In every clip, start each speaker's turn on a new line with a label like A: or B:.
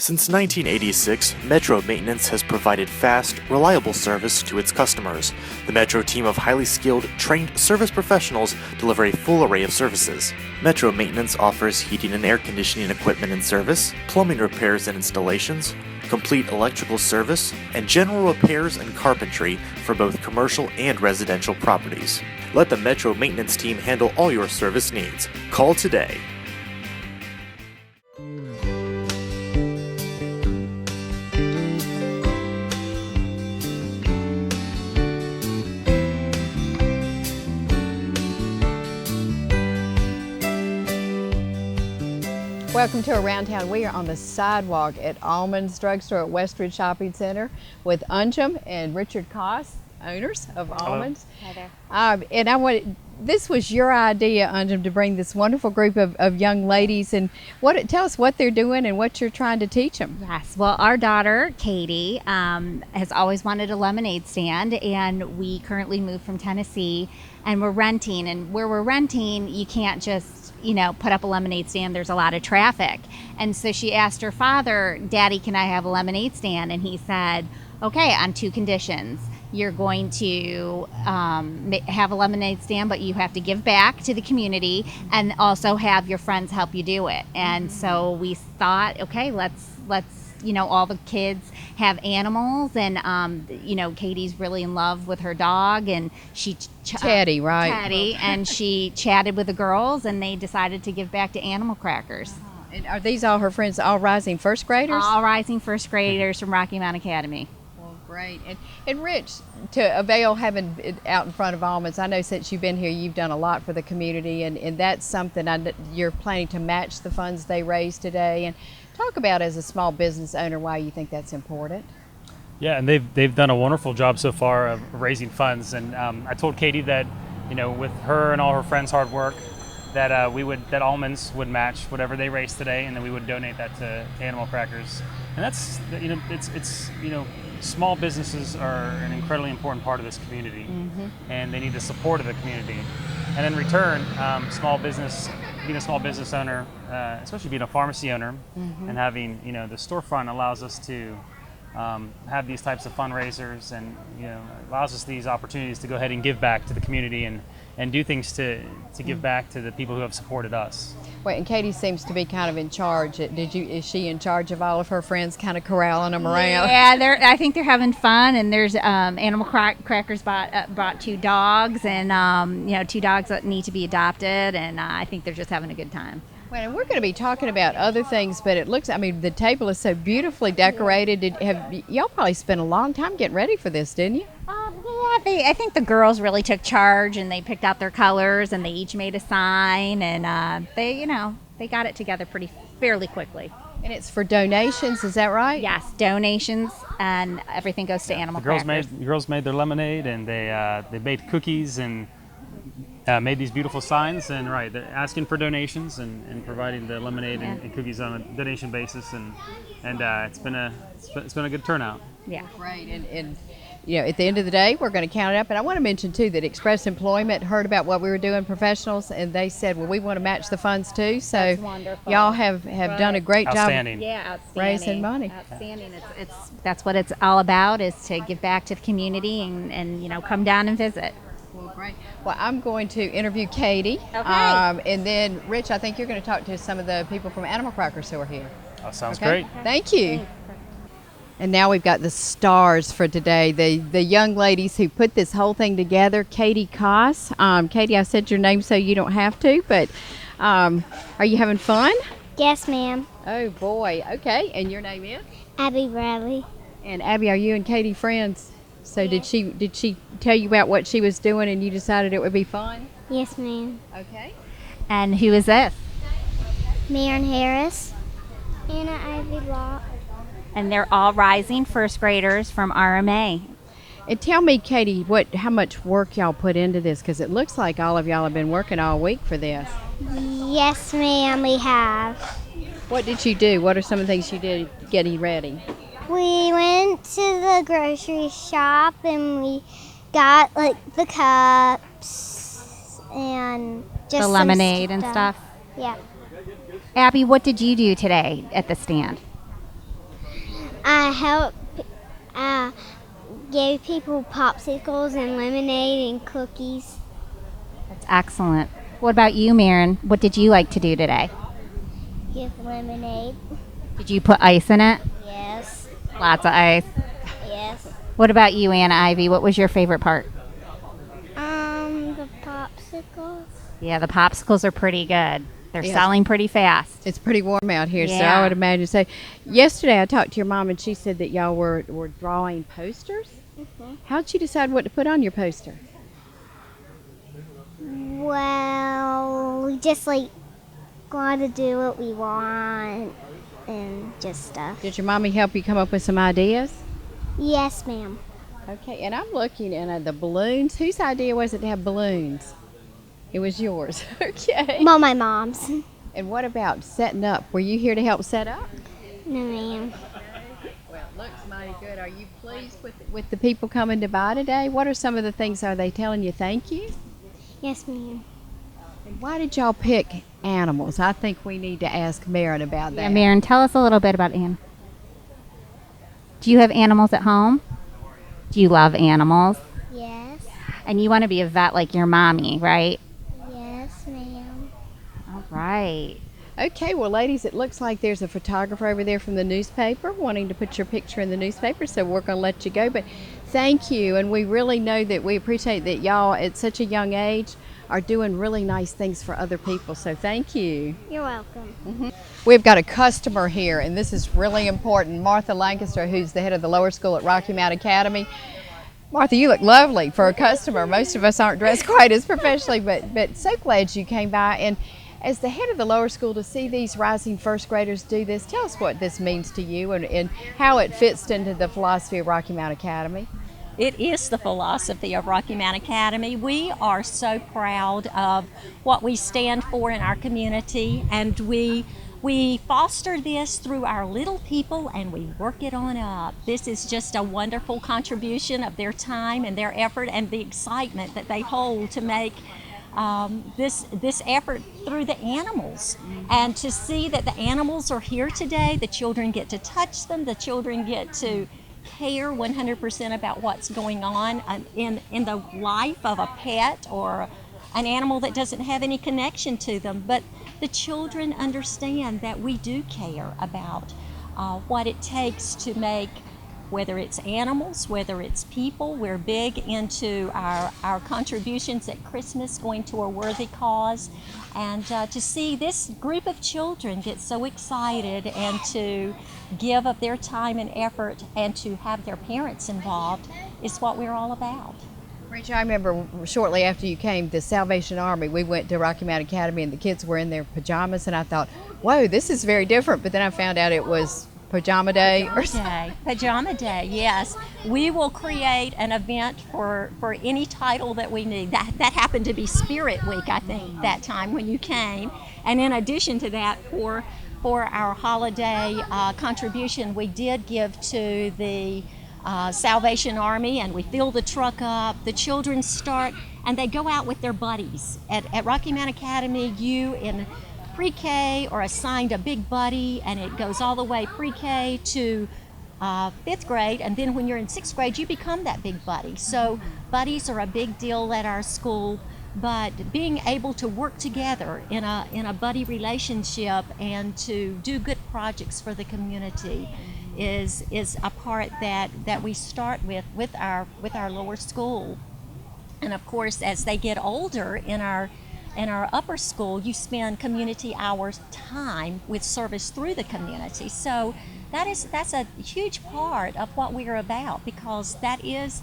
A: Since 1986, Metro Maintenance has provided fast, reliable service to its customers. The Metro team of highly skilled, trained service professionals deliver a full array of services. Metro Maintenance offers heating and air conditioning equipment and service, plumbing repairs and installations, complete electrical service, and general repairs and carpentry for both commercial and residential properties. Let the Metro Maintenance team handle all your service needs. Call today.
B: Welcome to Around Town. We are on the sidewalk at Almonds Drugstore at Westridge Shopping Center with Unjum and Richard Koss, owners of Almonds.
C: Hi there.
B: And this was your idea, Unjum, to bring this wonderful group of young ladies, and tell us what they're doing and what you're trying to teach them.
C: Yes, well, our daughter, Katie, has always wanted a lemonade stand, and we currently moved from Tennessee, and we're renting, and where we're renting, you can't just put up a lemonade stand. There's a lot of traffic. And so she asked her father, Daddy, can I have a lemonade stand? And he said, okay, on two conditions. You're going to have a lemonade stand, but you have to give back to the community and also have your friends help you do it. And so we thought, okay, let's all the kids have animals, and Katie's really in love with her dog, and she
B: Teddy, right?
C: Teddy, and she chatted with the girls, and they decided to give back to Animal Crackers.
B: And are these all her friends, all rising first graders?
C: All rising first graders from Rocky Mount Academy.
B: Well, great. And Rich, to avail having it out in front of Almonds, I know since you've been here, you've done a lot for the community, and that's something you're planning to match the funds they raise today. And talk about, as a small business owner, why you think that's important.
D: Yeah, and they've done a wonderful job so far of raising funds. And I told Katie that, with her and all her friends' hard work, that that Almonds would match whatever they raised today, and then we would donate that to Animal Crackers. And that's it's small businesses are an incredibly important part of this community, and they need the support of the community. And in return, being a small business owner, especially being a pharmacy owner, and having the storefront allows us to have these types of fundraisers, and allows us these opportunities to go ahead and give back to the community and do things to give back to the people who have supported us.
B: Wait, and Katie seems to be kind of in charge. Is she in charge of all of her friends, kind of corralling them around?
C: Yeah, I think they're having fun, and there's Animal Crackers bought two dogs, and two dogs that need to be adopted, and I think they're just having a good time.
B: Well, and we're going to be talking about other things, but it looks, the table is so beautifully decorated. Y'all probably spent a long time getting ready for this, didn't you?
C: Yeah, I think the girls really took charge, and they picked out their colors, and they each made a sign, and they got it together fairly quickly.
B: And it's for donations, is that right?
C: Yes, donations, and everything goes to Animal Crackers.
D: The girls made their lemonade, and they made cookies, and made these beautiful signs, and they're asking for donations and providing the lemonade and cookies on a donation basis, and it's been a good turnout.
C: Yeah,
B: great. And at the end of the day, we're going to count it up. And I want to mention too that Express Employment heard about what we were doing, professionals, and they said, well, we want to match the funds too. So
C: that's wonderful.
B: Y'all have done a great
D: outstanding
B: job.
C: Yeah, outstanding.
B: Raising money.
C: Outstanding. That's what it's all about, is to give back to the community and come down and visit.
B: Well, great. Well, I'm going to interview Katie.
C: Okay.
B: And then, Rich, I think you're going to talk to some of the people from Animal Crackers who are here.
D: That sounds
B: okay?
D: great.
B: Thank you. And now we've got the stars for today, the young ladies who put this whole thing together. Katie Koss. Katie, I said your name so you don't have to, but are you having fun?
E: Yes, ma'am.
B: Oh, boy. Okay. And your name is?
E: Abby Bradley.
B: And Abby, are you and Katie friends? So did she tell you about what she was doing, and you decided it would be fun?
E: Yes, ma'am.
B: Okay.
C: And who is this?
E: Marin Harris. Anna Ivy Block.
C: And they're all rising first graders from RMA.
B: And tell me, Katie, how much work y'all put into this? Because it looks like all of y'all have been working all week for this.
E: Yes, ma'am, we have.
B: What did you do? What are some of the things you did getting ready?
E: We went to the grocery shop and we got the cups and just
C: the lemonade and stuff.
E: Yeah.
C: Abby, what did you do today at the stand?
E: I helped. I gave people popsicles and lemonade and cookies.
C: That's excellent. What about you, Marin? What did you like to do today?
E: Give lemonade.
C: Did you put ice in it?
E: Yes.
C: Lots of ice.
E: Yes.
C: What about you, Anna Ivy? What was your favorite part?
E: The popsicles.
C: Yeah, the popsicles are pretty good. They're
B: Yes.
C: selling pretty fast.
B: It's pretty warm out here, so
C: Yeah.
B: I would imagine. So, yesterday I talked to your mom, and she said that y'all were drawing posters. How'd you decide what to put on your poster?
E: Well, we just want to do what we want and just stuff.
B: Did your mommy help you come up with some ideas?
E: Yes, ma'am.
B: Okay, and I'm looking at the balloons. Whose idea was it to have balloons? It was yours. Okay.
E: Well, my mom's.
B: And what about setting up? Were you here to help set up?
E: No, ma'am.
B: Well, it looks mighty good. Are you pleased with the people coming to buy today? What are some of the things? Are they telling you thank you?
E: Yes, ma'am.
B: And why did y'all pick animals? I think we need to ask Marin about that.
C: Yeah, Marin, tell us a little bit about animals. Do you have animals at home? Do you love animals?
E: Yes.
C: And you want to be a vet like your mommy, right?
E: Yes, ma'am.
C: All right.
B: Okay, well, ladies, it looks like there's a photographer over there from the newspaper wanting to put your picture in the newspaper, so we're going to let you go. But thank you, and we really know that we appreciate that y'all at such a young age are doing really nice things for other people, so thank you.
E: You're welcome.
B: We've got a customer here, and this is really important. Martha Lancaster, who's the head of the lower school at Rocky Mount Academy. Martha, you look lovely for a customer. Most of us aren't dressed quite as professionally, but so glad you came by. And as the head of the lower school, to see these rising first graders do this, tell us what this means to you and how it fits into the philosophy of Rocky Mount Academy.
F: It is the philosophy of Rocky Mount Academy. We are so proud of what we stand for in our community, and we foster this through our little people and we work it on up. This is just a wonderful contribution of their time and their effort and the excitement that they hold to make this effort through the animals. And to see that the animals are here today, the children get to touch them, the children get to care 100% about what's going on in the life of a pet or an animal that doesn't have any connection to them. But the children understand that we do care about what it takes to make, whether it's animals, whether it's people. We're big into our contributions at Christmas going to a worthy cause. And to see this group of children get so excited and to give of their time and effort and to have their parents involved is what we're all about.
B: Rachel, I remember shortly after you came, the Salvation Army, we went to Rocky Mount Academy and the kids were in their pajamas, and I thought, whoa, this is very different. But then I found out it was Pajama Day or something.
F: Pajama Day, yes. We will create an event for any title that we need. That happened to be Spirit Week, I think, that time when you came. And in addition to that, for our holiday contribution, we did give to the Salvation Army, and we fill the truck up. The children start, and they go out with their buddies. At Rocky Mount Academy, you in pre-K are assigned a big buddy, and it goes all the way pre-K to 5th grade, and then when you're in 6th grade, you become that big buddy. So buddies are a big deal at our school, but being able to work together in a buddy relationship and to do good projects for the community is a part that we start with our lower school. And of course, as they get older in our upper school, you spend community hours time with service through the community. So that's a huge part of what we are about, because that is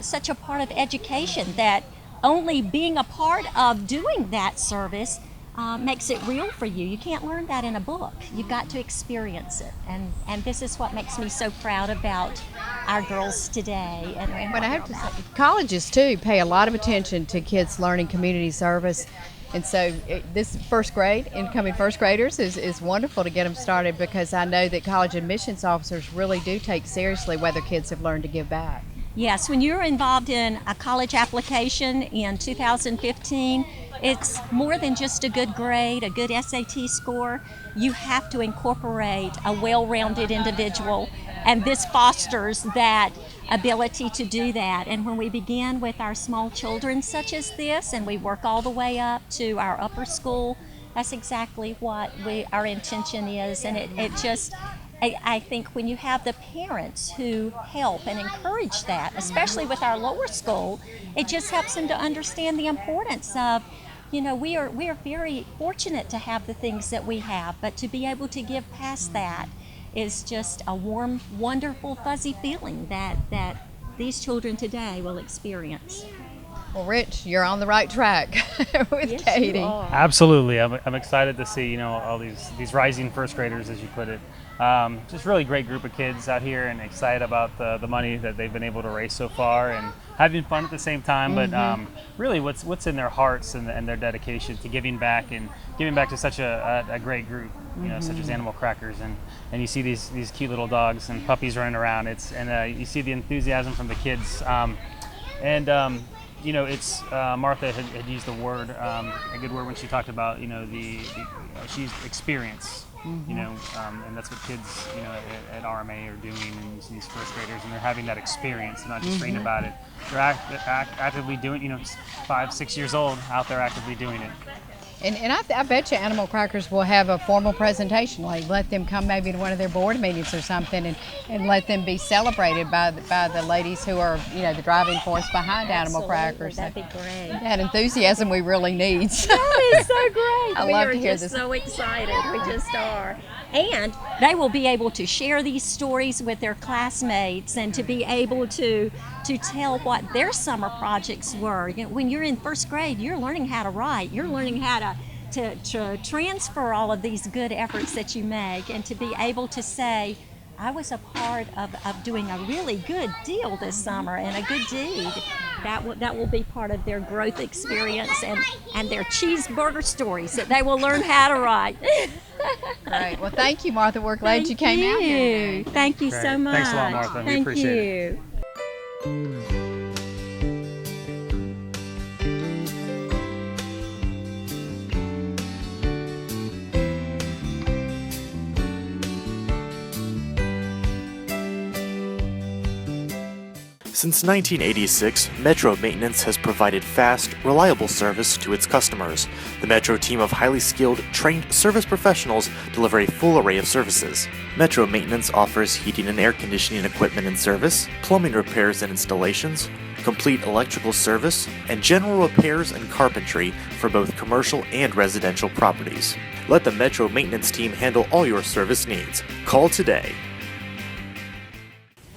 F: such a part of education that only being a part of doing that service makes it real for you. You can't learn that in a book. You've got to experience it. And this is what makes me so proud about our girls today. And
B: But I have to say, colleges too pay a lot of attention to kids learning community service. And so this first grade, incoming first graders, is wonderful to get them started, because I know that college admissions officers really do take seriously whether kids have learned to give back.
F: Yes, when you're involved in a college application in 2015, it's more than just a good grade, a good SAT score. You have to incorporate a well-rounded individual, and this fosters that ability to do that. And when we begin with our small children such as this, and we work all the way up to our upper school, that's exactly what our intention is. And it just, I think when you have the parents who help and encourage that, especially with our lower school, it just helps them to understand the importance of, you know, we are very fortunate to have the things that we have, but to be able to give past that is just a warm, wonderful, fuzzy feeling that these children today will experience.
B: Well, Rich, you're on the right track with
F: Yes,
B: Katie.
F: you are.
D: Absolutely, I'm excited to see, you know, all these rising first graders, as you put it. Just really great group of kids out here, and excited about the money that they've been able to raise so far, and having fun at the same time. But really, what's in their hearts and their dedication to giving back to such a great group, you know, such as Animal Crackers, and you see these cute little dogs and puppies running around. You see the enthusiasm from the kids, you know, it's Martha had used the word, a good word when she talked about, you know, she's experience, you know, and that's what kids, you know, at RMA are doing, and you see these first graders, and they're having that experience, and not just reading about it. They're actively doing, you know, 5, 6 years old, out there actively doing it.
B: And I bet you Animal Crackers will have a formal presentation, like let them come maybe to one of their board meetings or something, and let them be celebrated by the ladies who are, you know, the driving force behind Animal Crackers.
F: That'd be great.
B: That enthusiasm we really need.
F: That is so great.
B: I
F: We
B: love
F: are
B: to hear
F: just
B: this.
F: so excited. We just are. And they will be able to share these stories with their classmates, and to be able to tell what their summer projects were. You know, when you're in first grade, you're learning how to write. You're learning how to transfer all of these good efforts that you make, and to be able to say, I was a part of doing a really good deal this summer, and a good deed. That will be part of their growth experience, and their cheeseburger stories that they will learn how to write.
B: Great. Well, thank you, Martha. We're glad you came out here today.
F: Thank you
D: Great.
F: so much.
D: Thanks a lot, Martha. We
F: Thank
D: appreciate
F: you.
A: Since 1986, Metro Maintenance has provided fast, reliable service to its customers. The Metro team of highly skilled, trained service professionals deliver a full array of services. Metro Maintenance offers heating and air conditioning equipment and service, plumbing repairs and installations, complete electrical service, and general repairs and carpentry for both commercial and residential properties. Let the Metro Maintenance team handle all your service needs. Call today.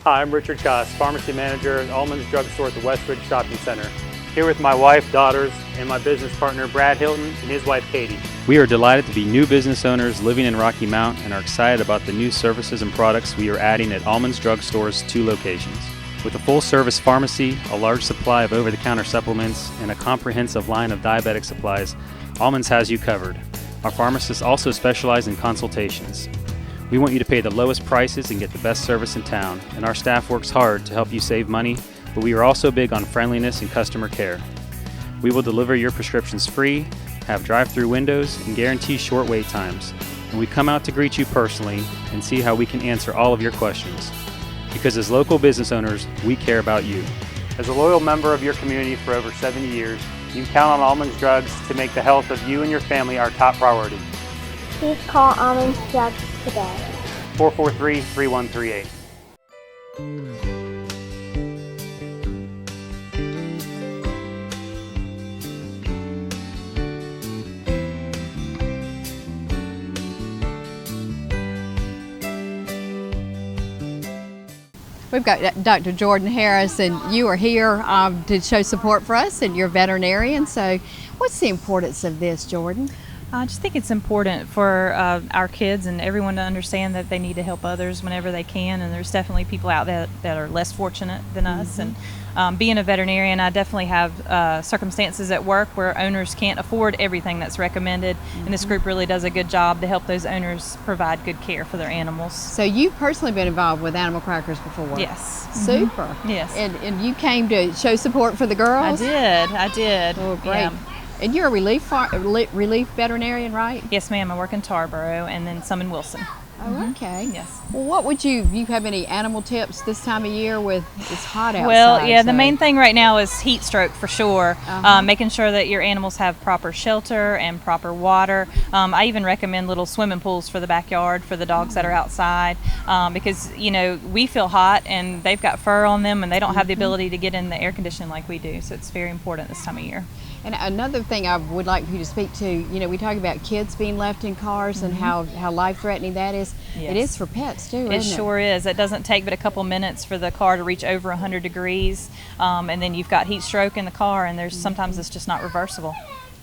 G: Hi, I'm Richard Koss, Pharmacy Manager at Allman's Drug Store at the Westridge Shopping Center. Here with my wife, daughters, and my business partner, Brad Hilton, and his wife, Katie.
H: We are delighted to be new business owners living in Rocky Mount, and are excited about the new services and products we are adding at Allman's Drug Store's 2 locations. With a full-service pharmacy, a large supply of over-the-counter supplements, and a comprehensive line of diabetic supplies, Allman's has you covered. Our pharmacists also specialize in consultations. We want you to pay the lowest prices and get the best service in town, and our staff works hard to help you save money, but we are also big on friendliness and customer care. We will deliver your prescriptions free, have drive-through windows, and guarantee short wait times. And we come out to greet you personally and see how we can answer all of your questions. Because as local business owners, we care about you.
G: As a loyal member of your community for over 70 years, you can count on Allman's Drugs to make the health of you and your family our top priority.
E: Please call Almond Drugs today.
G: 443-3138.
B: We've got Dr. Jordan Harris, and you are here to show support for us, and you're a veterinarian. So what's the importance of this, Jordan?
I: I just think it's important for our kids and everyone to understand that they need to help others whenever they can, and there's definitely people out there that are less fortunate than us. And being a veterinarian, I definitely have circumstances at work where owners can't afford everything that's recommended, and this group really does a good job to help those owners provide good care for their animals.
B: So you've personally been involved with Animal Crackers before?
I: Yes.
B: Super.
I: Yes.
B: And you came to show support for the girls?
I: I did.
B: Oh, great.
I: Yeah.
B: And you're a relief veterinarian, right?
I: Yes, ma'am. I work in Tarboro and then some in Wilson.
B: Oh, okay.
I: Yes.
B: Well, what would you have any animal tips this time of year with it's hot outside?
I: Well, yeah, the
B: so-
I: main thing right now is heat stroke for sure.
B: Uh-huh.
I: Making sure that your animals have proper shelter and proper water. I even recommend little swimming pools for the backyard for the dogs that are outside because, you know, we feel hot and they've got fur on them and they don't have the ability to get in the air conditioning like we do. So it's very important this time of year.
B: And another thing I would like for you to speak to, you know, we talk about kids being left in cars and how life-threatening that is.
I: Yes.
B: It is for pets too,
I: It
B: isn't it?
I: sure is. It doesn't take but a couple minutes for the car to reach over 100 degrees, and then you've got heat stroke in the car, and there's sometimes it's just not reversible.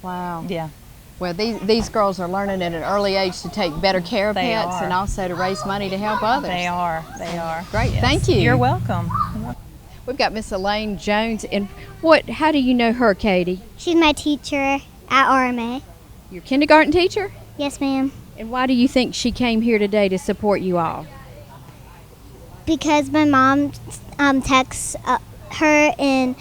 B: Wow.
I: Yeah.
B: Well, these girls are learning at an early age to take better care of
I: They
B: pets
I: are.
B: and also to raise money to help others.
I: They are. They are.
B: Great.
I: Yes.
B: Thank you.
I: You're welcome.
B: We've got Miss Elaine Jones. And how do you know her, Katie?
E: She's my teacher at RMA.
B: Your kindergarten teacher?
E: Yes, ma'am.
B: And why do you think she came here today to support you all?
E: Because my mom texts her and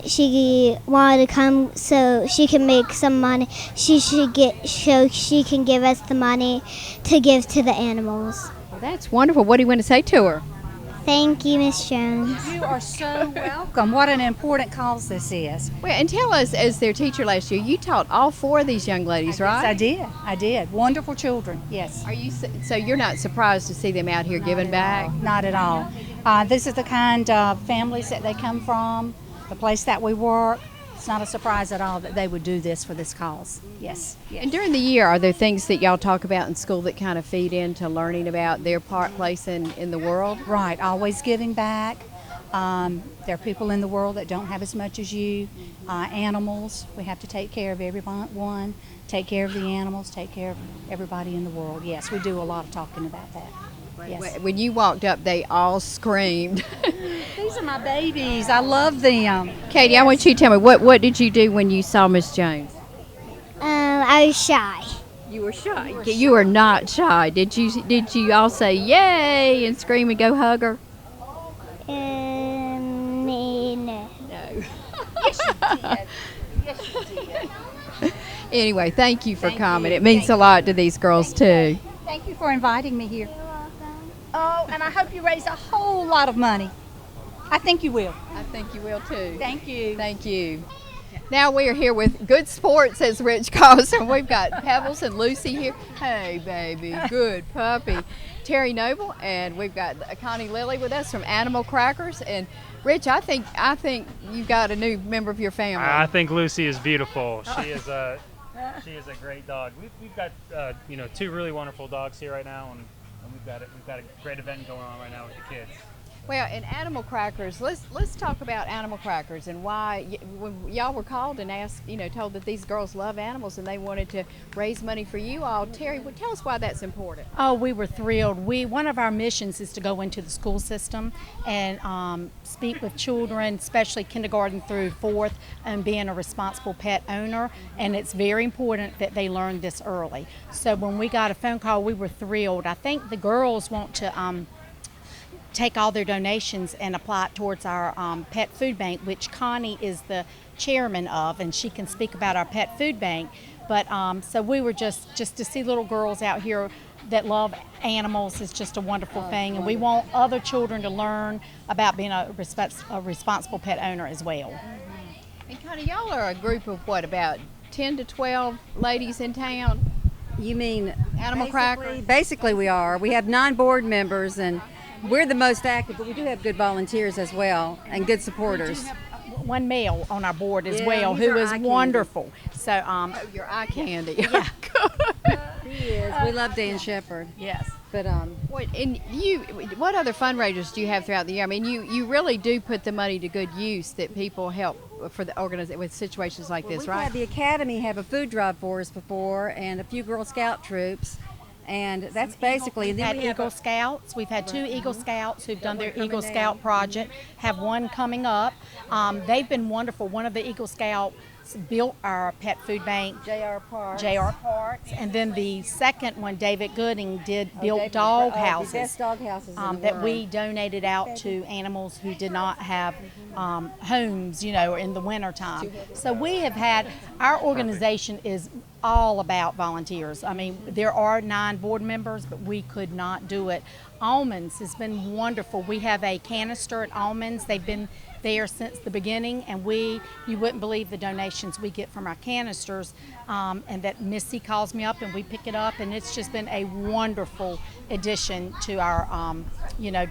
E: she wanted to come so she can make some money. She can give us the money to give to the animals.
B: Well, that's wonderful. What do you want to say to her?
E: Thank you, Miss Jones.
J: You are so welcome. What an important cause this is.
B: Well, and tell us, as their teacher last year, you taught all 4 of these young ladies, right?
J: Yes, I did. Wonderful children, yes.
B: Are you so you're not surprised to see them out here giving back?
J: Not at all. This is the kind of families that they come from, the place that we work. It's not a surprise at all that they would do this for this cause. Yes.
B: And during the year, are there things that y'all talk about in school that kind of feed into learning about their place in the world?
J: Right, always giving back. There are people in the world that don't have as much as you. Animals, we have to take care of everyone, take care of the animals, take care of everybody in the world. Yes, we do a lot of talking about that. Yes.
B: When you walked up, they all screamed.
J: These are my babies. I love them.
B: Katie, I want you to tell me, what did you do when you saw Miss Jones?
E: I was shy.
B: You were shy. You were not shy. Did you all say yay and scream and go hug her?
E: No.
J: Yes, you did. Yes, you did.
B: Anyway, thank you for coming.
J: you.
B: It means a lot to these girls too.
J: Thank you for inviting me here. Oh, and I hope you raise a whole lot of money. I think you will.
B: I think you will too.
J: Thank you.
B: Thank you. Now we are here with Good Sports, as Rich calls them. We've got Pebbles and Lucy here. Hey, baby, good puppy. Terry Noble, and we've got Connie Lilly with us from Animal Crackers. And Rich, I think you've got a new member of your family.
D: I think Lucy is beautiful. She is a great dog. We've got 2 really wonderful dogs here right now, and we've got a great event going on right now with the kids.
B: Well, in Animal Crackers, let's talk about Animal Crackers and why when y'all were called and asked, told that these girls love animals and they wanted to raise money for you all. Terry, tell us why that's important.
K: Oh, we were thrilled. One of our missions is to go into the school system and speak with children, especially kindergarten through 4th, and being a responsible pet owner. And it's very important that they learn this early. So when we got a phone call, we were thrilled. I think the girls want to take all their donations and apply it towards our pet food bank, which Connie is the chairman of, and she can speak about our pet food bank. But so we were just to see little girls out here that love animals is just a wonderful thing, and we want other children to learn about being a responsible pet owner as well.
B: And Connie, y'all are a group of about 10 to 12 ladies in town?
L: You mean
B: Animal Crackers?
L: Basically we are. We have 9 board members, and we're the most active, but we do have good volunteers as well and good supporters.
K: We do have one male on our board as
L: Yeah,
K: well,
L: he's
K: who
L: our
K: is
L: eye candy.
K: wonderful. So
B: your eye candy.
K: Yeah.
L: He is. We love Dan Shepherd.
K: Yes.
L: But
B: what other fundraisers do you have throughout the year? I mean, you really do put the money to good use that people help for the organization with situations like this,
L: We've
B: right?
L: had the academy have a food drive for us before, and a few Girl Scout troops, and that's basically.
K: We've had Eagle Scouts. We've had 2 Eagle Scouts who've done their Eagle Scout project. Have one coming up. They've been wonderful. One of the Eagle Scouts built our pet food bank,
L: J.R. Parks.
K: And then the second one, David Gooding, built
L: David,
K: dog
L: the
K: houses.
L: best dog houses in the
K: that
L: world.
K: we donated out to animals who did not have homes, in the wintertime. So we have had, our organization is all about volunteers. I mean, there are 9 board members, but we could not do it. Almonds has been wonderful. We have a canister at Almonds. They've been there since the beginning, and you wouldn't believe the donations we get from our canisters, and that Missy calls me up and we pick it up, and it's just been a wonderful addition to our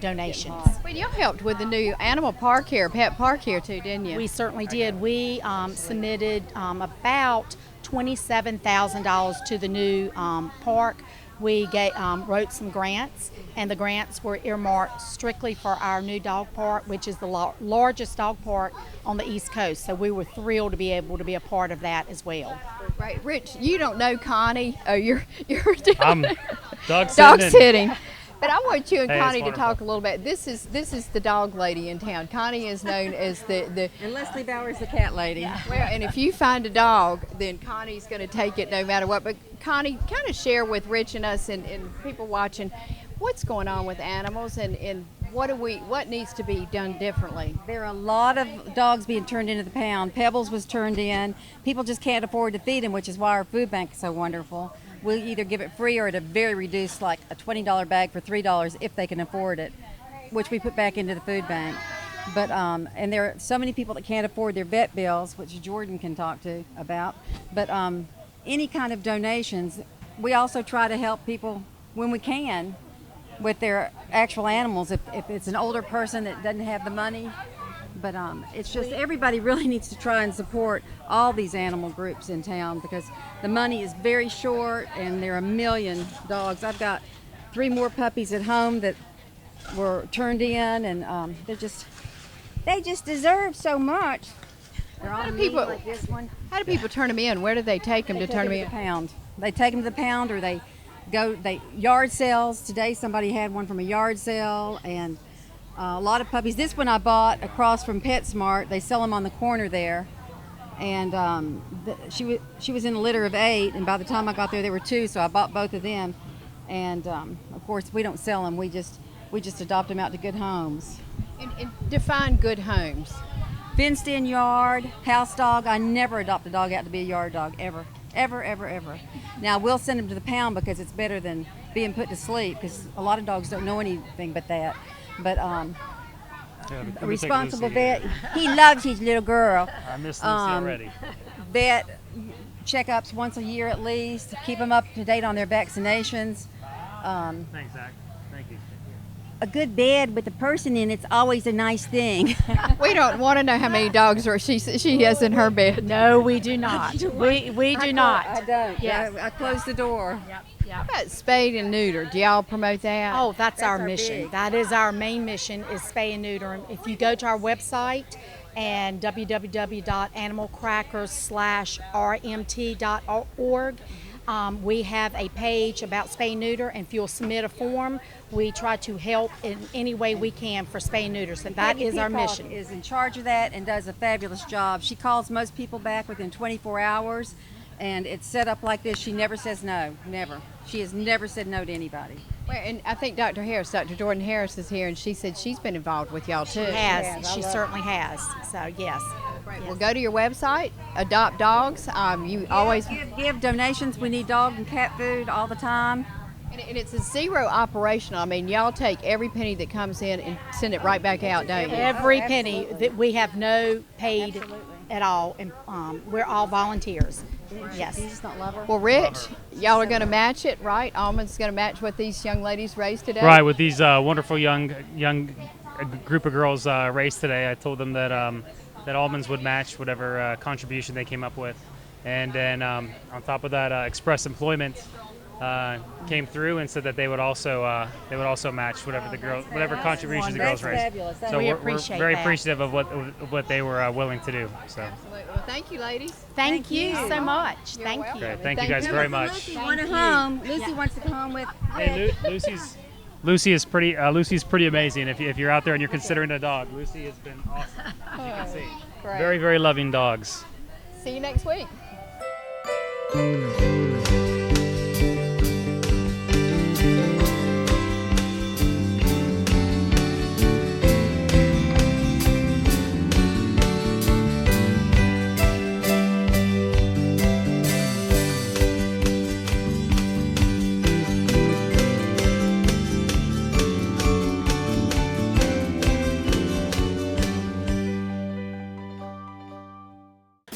K: donations.
B: Well, you helped with the new animal park here, pet park here too, didn't you?
K: We certainly did. We submitted about $27,000 to the new park. We wrote some grants, and the grants were earmarked strictly for our new dog park, which is the largest dog park on the East Coast. So we were thrilled to be able to be a part of that as well.
B: Right, Rich, you don't know Connie. Oh, you're
D: I'm dog
B: sitting. But I want you and
D: Hey, it's
B: Connie to
D: wonderful.
B: talk a little bit. This is the dog lady in town. Connie is known as the
L: And Leslie Bowers, the cat lady.
B: well, and if you find a dog, then Connie's going to take it no matter what. But Connie, kind of share with Rich and us and people watching what's going on with animals and what needs to be done differently.
L: There are a lot of dogs being turned into the pound. Pebbles was turned in. People just can't afford to feed them, which is why our food bank is so wonderful. We'll either give it free or at a very reduced, like a $20 bag for $3 if they can afford it, which we put back into the food bank. But and there are so many people that can't afford their vet bills, which Jordan can talk to about. But any kind of donations, we also try to help people when we can with their actual animals. If it's an older person that doesn't have the money. But it's just everybody really needs to try and support all these animal groups in town because the money is very short and there are a million dogs. I've got 3 more puppies at home that were turned in, and they just deserve so much. They're all mean like this one.
B: How do people turn them in? Where do they take them to turn them in?
L: The pound. They take them to the pound, or they yard sales. Today somebody had one from a yard sale, and a lot of puppies. This one I bought across from PetSmart. They sell them on the corner there, and she was in a litter of 8, and by the time I got there were 2, so I bought both of them. And of course we don't sell them. We just adopt them out to good homes.
B: And define good homes.
L: Fenced in yard, house dog. I never adopt a dog out to be a yard dog, ever. Now we'll send them to the pound because it's better than being put to sleep, because a lot of dogs don't know anything but that. But a responsible vet, he loves his little girl.
D: I miss Lucy already.
L: Vet checkups once a year at least, keep them up to date on their vaccinations.
D: Thanks, Zach. Thank you.
L: A good bed with a person in it's always a nice thing.
B: We don't want to know how many dogs she has in her bed.
K: No, we do not. we do not.
L: I don't.
K: Yes.
L: I close the door.
B: How about spade and neuter? Do y'all promote that?
K: Oh, that's our
L: our
K: mission.
L: big.
K: That is our main mission, is spay and neuter. And if you go to our website and www.animalcrackers/rmt.org, we have a page about spay and neuter, and if you'll submit a form, we try to help in any way we can for spay and neuter. So that
L: Peggy
K: is our
L: Peacock
K: mission.
L: is in charge of that and does a fabulous job. She calls most people back within 24 hours, and it's set up like this. She never says no, never. She has never said no to anybody.
B: Well, and I think Dr. Jordan Harris is here, and she said she's been involved with y'all too.
K: She certainly has. So yes.
B: Right. Well, go to your website, adopt dogs. You always
L: give donations. We need dog and cat food all the time.
B: and it's a zero operational. I mean, y'all take every penny that comes in and send it right back out, don't you?
K: Every penny. That we have no paid at all, and we're all volunteers. Yes.
L: Jesus not love her.
B: Well, Rich, y'all are going to match it, right? Almond's going to match what these young ladies raised today.
D: Right, with these wonderful young group of girls raised today, I told them that that Almonds would match whatever contribution they came up with, and then on top of that, Express Employment came through and said that they would also match whatever contributions the girls raised.
L: Fabulous.
D: So
K: We
D: we're
K: appreciate
D: very
K: that.
D: appreciative of what they were willing to do. So
B: Absolutely. Well, thank you, ladies.
K: Thank you so much.
B: You're
K: Thank
B: welcome.
K: you.
D: okay, thank you guys very much.
L: Lucy wanted home. Lucy wants to come home with.
D: Hey, Lucy's pretty amazing. If you're out there and you're considering a dog, Lucy has been awesome. As you can see,
B: Great.
D: very, very loving dogs.
B: See you next week.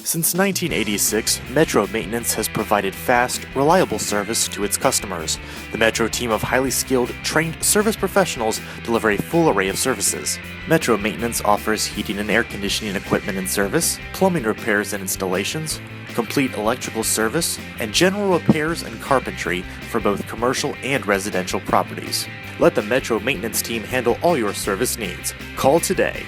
A: Since 1986, Metro Maintenance has provided fast, reliable service to its customers. The Metro team of highly skilled, trained service professionals deliver a full array of services. Metro Maintenance offers heating and air conditioning equipment and service, plumbing repairs and installations, complete electrical service, and general repairs and carpentry for both commercial and residential properties. Let the Metro Maintenance team handle all your service needs. Call today